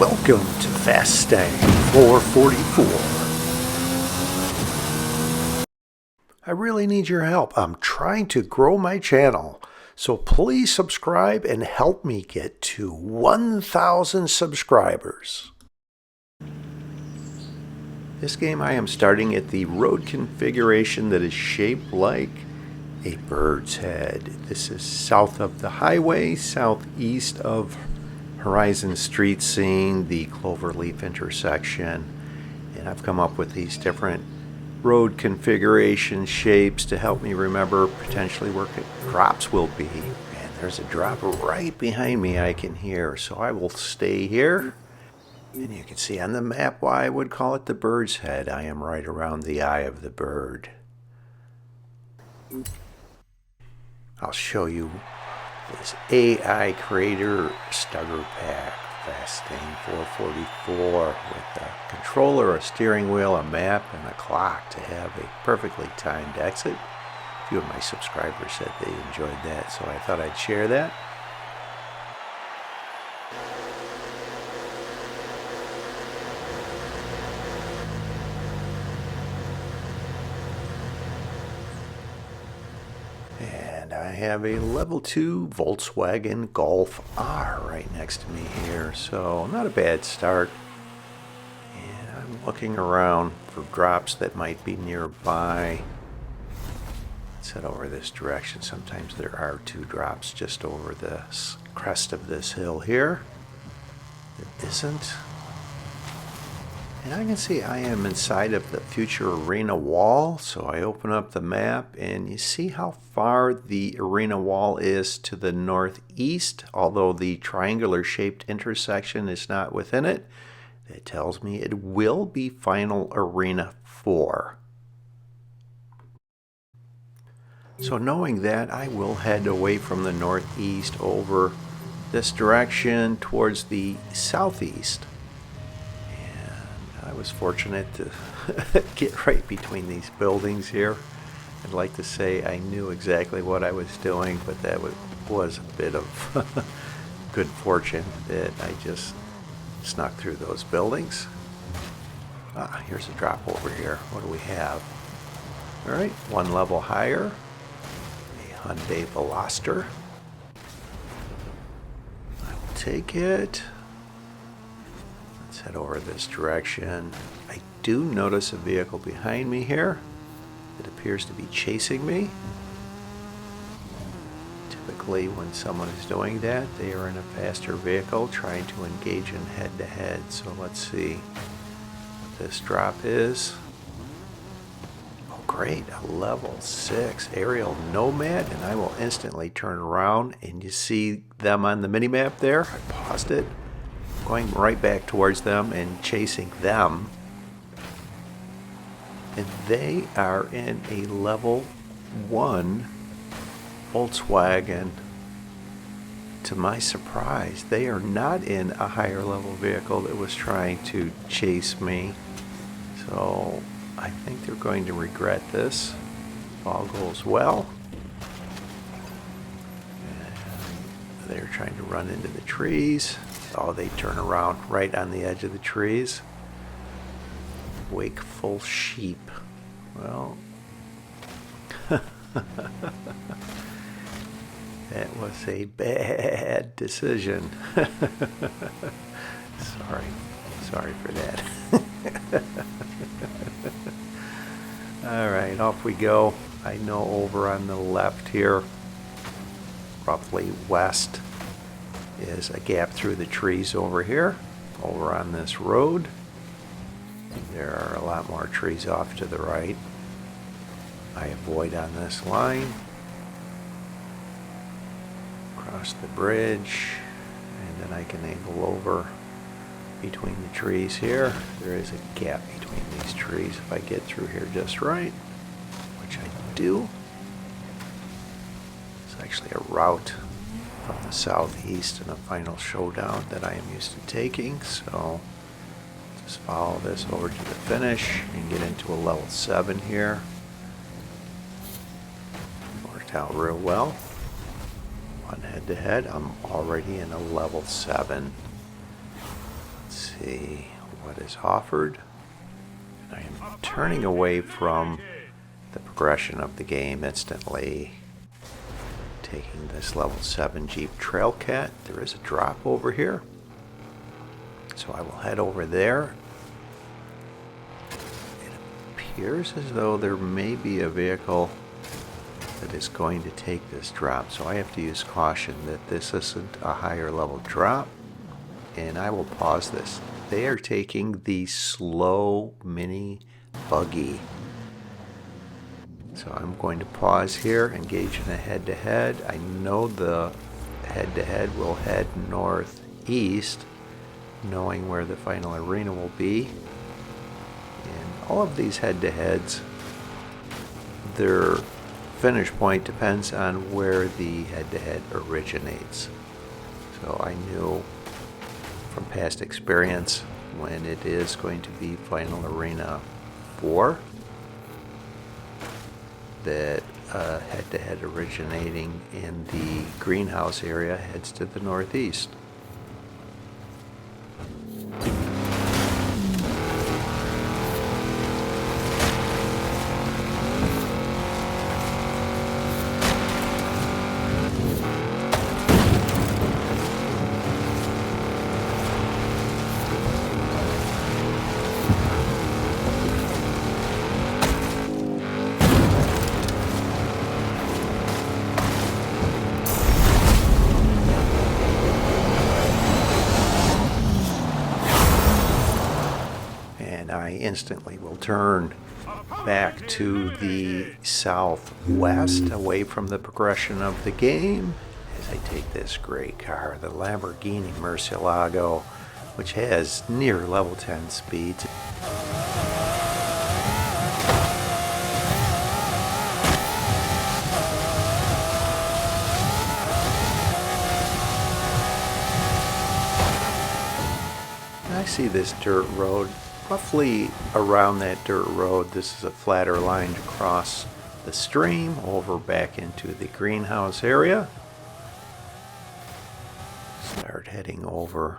Welcome to Fastang 444. I really need your help. I'm trying to grow my channel, so please subscribe and help me get to 1,000 subscribers. This game I am starting at the road configuration that is shaped like a bird's head. This is south of the highway, southeast of Horizon Street, seeing the Cloverleaf intersection. And I've come up with these different road configuration shapes to help me remember potentially where drops will be. And there's a drop right behind me I can hear, so I will stay here. And you can see on the map why I would call it the bird's head. I am right around the eye of the bird. I'll show you this AI creator starter pack, Fastang 444, with a controller, a steering wheel, a map, and a clock to have a perfectly timed exit. A few of my subscribers said they enjoyed that, so I thought I'd share that. I have a level 2 Volkswagen Golf R right next to me here, so not a bad start. And I'm looking around for drops that might be nearby. Let's head over this direction. Sometimes there are 2 drops just over the crest of this hill here. There isn't. And I can see I am inside of the future arena wall, so I open up the map and you see how far the arena wall is to the northeast, although the triangular shaped intersection is not within it. That tells me it will be final arena 4. So knowing that, I will head away from the northeast over this direction towards the southeast. I was fortunate to get right between these buildings here. I'd like to say I knew exactly what I was doing, but that was a bit of good fortune that I just snuck through those buildings. Here's a drop over here. What do we have? All right, 1 level higher, a Hyundai Veloster. I will take it. Let's head over this direction. I do notice a vehicle behind me here. It appears to be chasing me. Typically when someone is doing that, they are in a faster vehicle trying to engage in head-to-head. So let's see what this drop is. Oh great, a level 6 aerial nomad, and I will instantly turn around and you see them on the mini-map there. I paused it. Going right back towards them and chasing them. And they are in a level 1 Volkswagen. To my surprise, they are not in a higher level vehicle that was trying to chase me. So I think they're going to regret this if all goes well. And they're trying to run into the trees. Oh, they turn around right on the edge of the trees. Wakeful sheep. Well, that was a bad decision. Sorry for that. All right, off we go. I know over on the left here, roughly west, is a gap through the trees over here. Over on this road, there are a lot more trees off to the right. I avoid on this line, cross the bridge, and then I can angle over between the trees here. There is a gap between these trees. If I get through here just right, which I do, it's actually a route from the southeast in a final showdown that I am used to taking. So just follow this over to the finish and get into a level 7 here. Worked out real well. One head to head. I'm already in a level 7. Let's see what is offered. I am turning away from the progression of the game instantly. Taking this level 7 Jeep Trailcat. There is a drop over here, so I will head over there. It appears as though there may be a vehicle that is going to take this drop, so I have to use caution that this isn't a higher level drop, and I will pause this. They are taking the slow mini buggy. So I'm going to pause here, engage in a head-to-head. I know the head-to-head will head northeast, knowing where the final arena will be. And all of these head-to-heads, their finish point depends on where the head-to-head originates. So I knew from past experience when it is going to be final arena 4, that head-to-head originating in the greenhouse area heads to the northeast. I instantly will turn back to the southwest, away from the progression of the game, as I take this great car, the Lamborghini Murcielago, which has near level 10 speeds. I see this dirt road. Roughly around that dirt road, this is a flatter line to cross the stream over back into the greenhouse area. Start heading over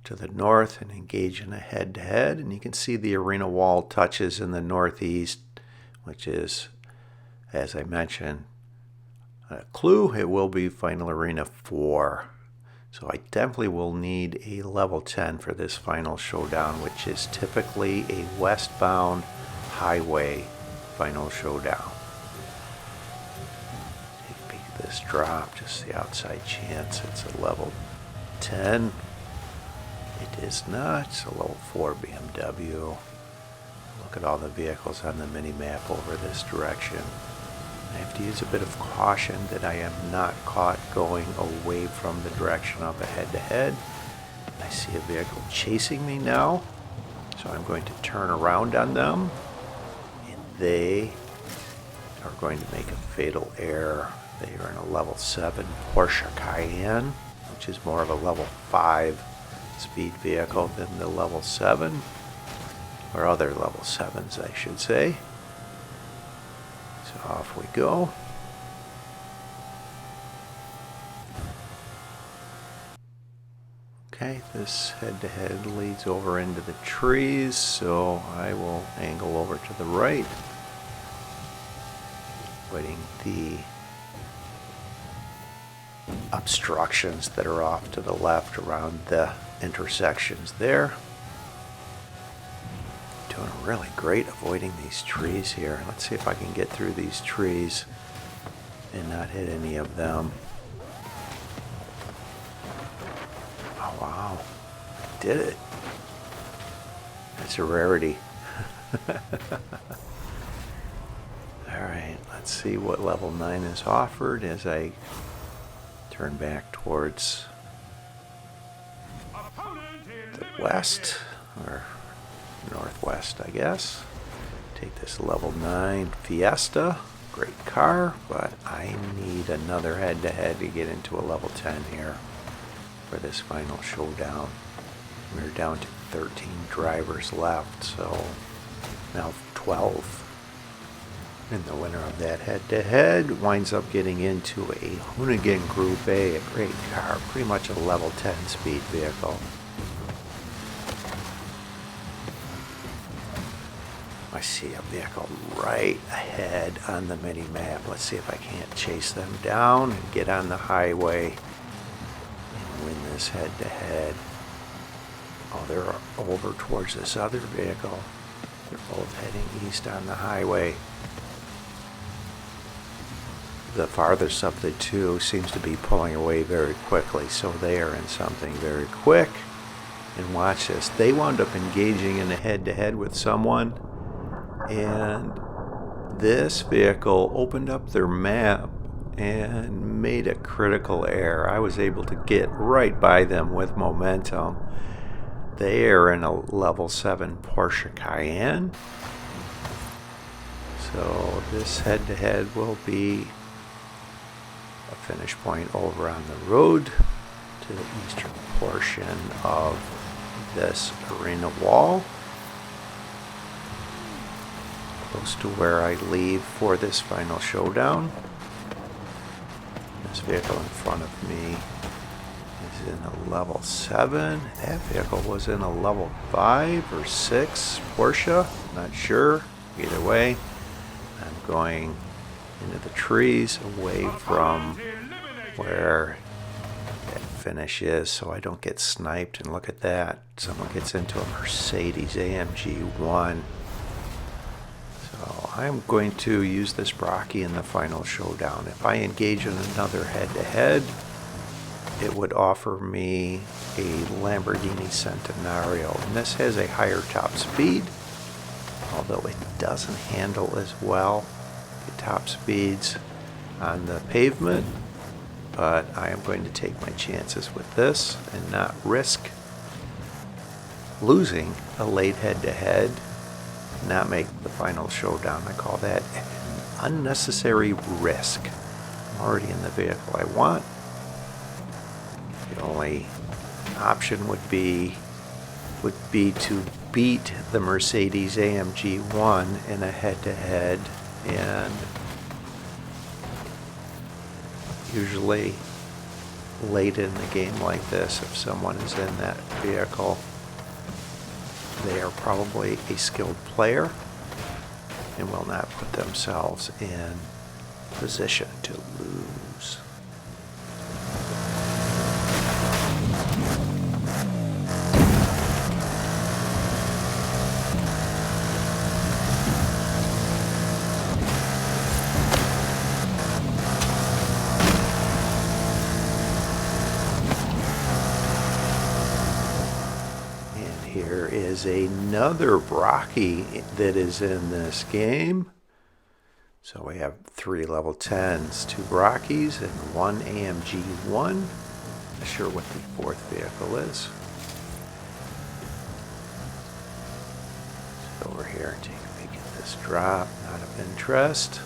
to the north and engage in a head-to-head, and you can see the arena wall touches in the northeast, which is, as I mentioned, a clue. It will be final arena 4. So I definitely will need a level 10 for this final showdown, which is typically a westbound highway final showdown. Take a peek at this drop, just the outside chance it's a level 10. It is not. It's a level 4 BMW. Look at all the vehicles on the mini-map over this direction. I have to use a bit of caution that I am not caught going away from the direction of a head-to-head. I see a vehicle chasing me now, so I'm going to turn around on them, and they are going to make a fatal error. They are in a level 7 Porsche Cayenne, which is more of a level 5 speed vehicle than the level 7, or other level 7s I should say. So off we go. Okay, this head-to-head leads over into the trees, so I will angle over to the right, avoiding the obstructions that are off to the left around the intersections there. Doing really great avoiding these trees here. Let's see if I can get through these trees and not hit any of them. Oh wow, I did it. That's a rarity. Alright, let's see what level 9 is offered as I turn back towards the west, or northwest, I guess. Take this level 9 Fiesta. Great car, but I need another head-to-head to get into a level 10 here for this final showdown. We're down to 13 drivers left, so now 12. And the winner of that head-to-head winds up getting into a Hoonigan Group A, a great car, pretty much a level 10 speed vehicle. I see a vehicle right ahead on the mini map. Let's see if I can't chase them down and get on the highway and win this head-to-head. Oh, they're over towards this other vehicle. They're both heading east on the highway. The farthest of the two seems to be pulling away very quickly, so they are in something very quick. And watch this. They wound up engaging in a head-to-head with someone, and this vehicle opened up their map and made a critical error. I was able to get right by them with momentum. They are in a level 7 Porsche Cayenne. So this head-to-head will be a finish point over on the road to the eastern portion of this arena wall, close to where I leave for this final showdown. This vehicle in front of me is in a level 7. That vehicle was in a level 5 or 6 Porsche, not sure. Either way, I'm going into the trees away from where that finish is so I don't get sniped. And look at that, someone gets into a Mercedes AMG 1. So I'm going to use this Brocky in the final showdown. If I engage in another head-to-head, it would offer me a Lamborghini Centenario, and this has a higher top speed, although it doesn't handle as well the top speeds on the pavement. But I am going to take my chances with this and not risk losing a late head-to-head, not make the final showdown. I call that an unnecessary risk. I'm already in the vehicle I want. The only option would be to beat the Mercedes AMG 1 in a head-to-head, and usually late in the game like this, if someone is in that vehicle, they are probably a skilled player and will not put themselves in position to lose. Here is another Brocky that is in this game. So we have 3 level 10s, 2 Brockies, and 1 AMG 1. Not sure what the 4th vehicle is. So over here, take a peek at this drop, not of interest.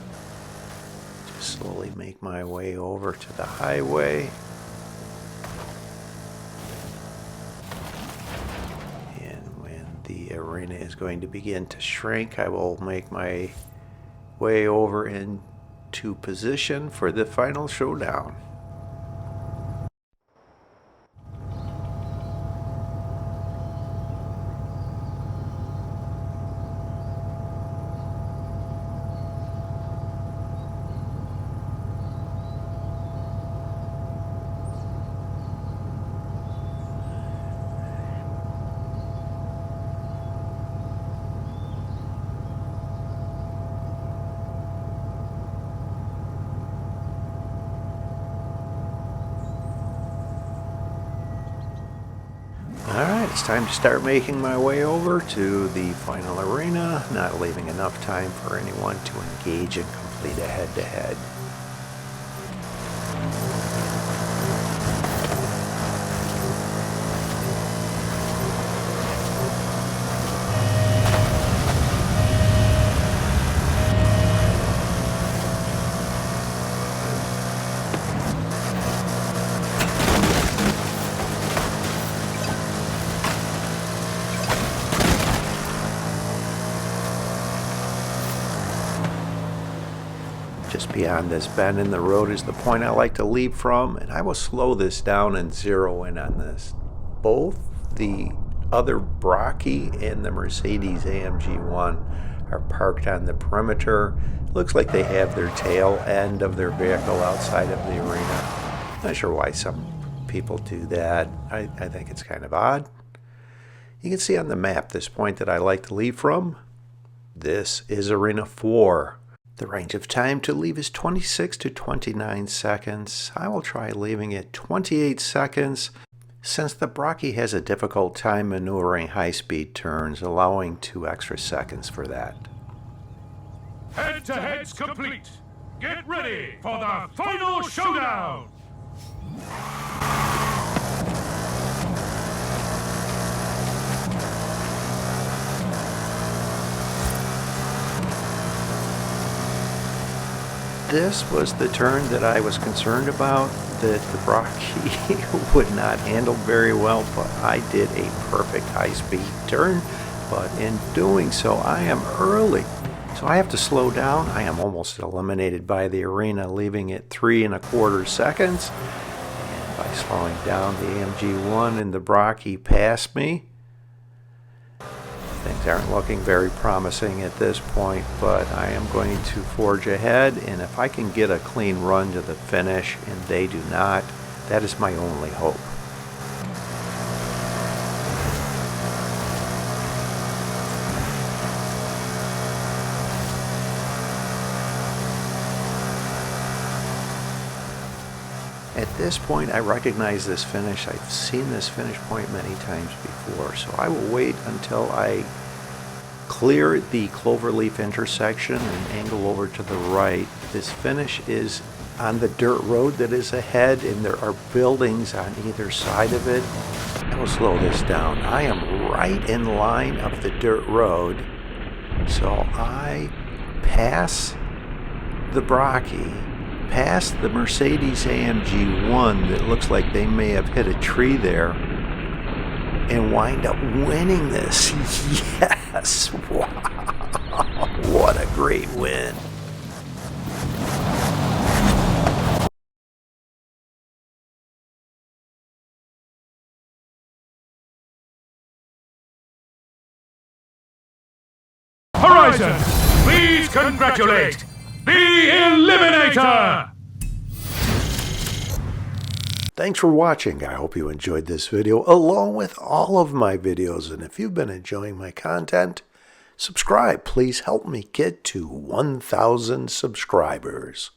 Just slowly make my way over to the highway. The arena is going to begin to shrink. I will make my way over into position for the final showdown. Alright, it's time to start making my way over to the final arena, not leaving enough time for anyone to engage and complete a head-to-head. Just beyond this bend in the road is the point I like to leave from, and I will slow this down and zero in on this. Both the other Brocky and the Mercedes AMG 1 are parked on the perimeter. Looks like they have their tail end of their vehicle outside of the arena. Not sure why some people do that. I think it's kind of odd. You can see on the map this point that I like to leave from. This is Arena 4. The range of time to leave is 26 to 29 seconds. I will try leaving at 28 seconds since the Brocky has a difficult time maneuvering high-speed turns, allowing 2 extra seconds for that. Head-to-head's complete. Get ready for the final showdown! This was the turn that I was concerned about, that the Brocky would not handle very well, but I did a perfect high-speed turn. But in doing so, I am early. So I have to slow down. I am almost eliminated by the arena, leaving at 3 1/4 seconds. And by slowing down, the AMG-1 and the Brocky passed me. Things aren't looking very promising at this point, but I am going to forge ahead, and if I can get a clean run to the finish, and they do not, that is my only hope. At this point, I recognize this finish. I've seen this finish point many times before, so I will wait until I clear the Cloverleaf intersection and angle over to the right. This finish is on the dirt road that is ahead, and there are buildings on either side of it. I will slow this down. I am right in line of the dirt road, so I pass the Brocky, past the Mercedes AMG-1 that looks like they may have hit a tree there, and wind up winning this. Yes! Wow! What a great win! Horizon, please congratulate the Eliminator! Thanks for watching. I hope you enjoyed this video along with all of my videos. And if you've been enjoying my content, subscribe. Please help me get to 1,000 subscribers.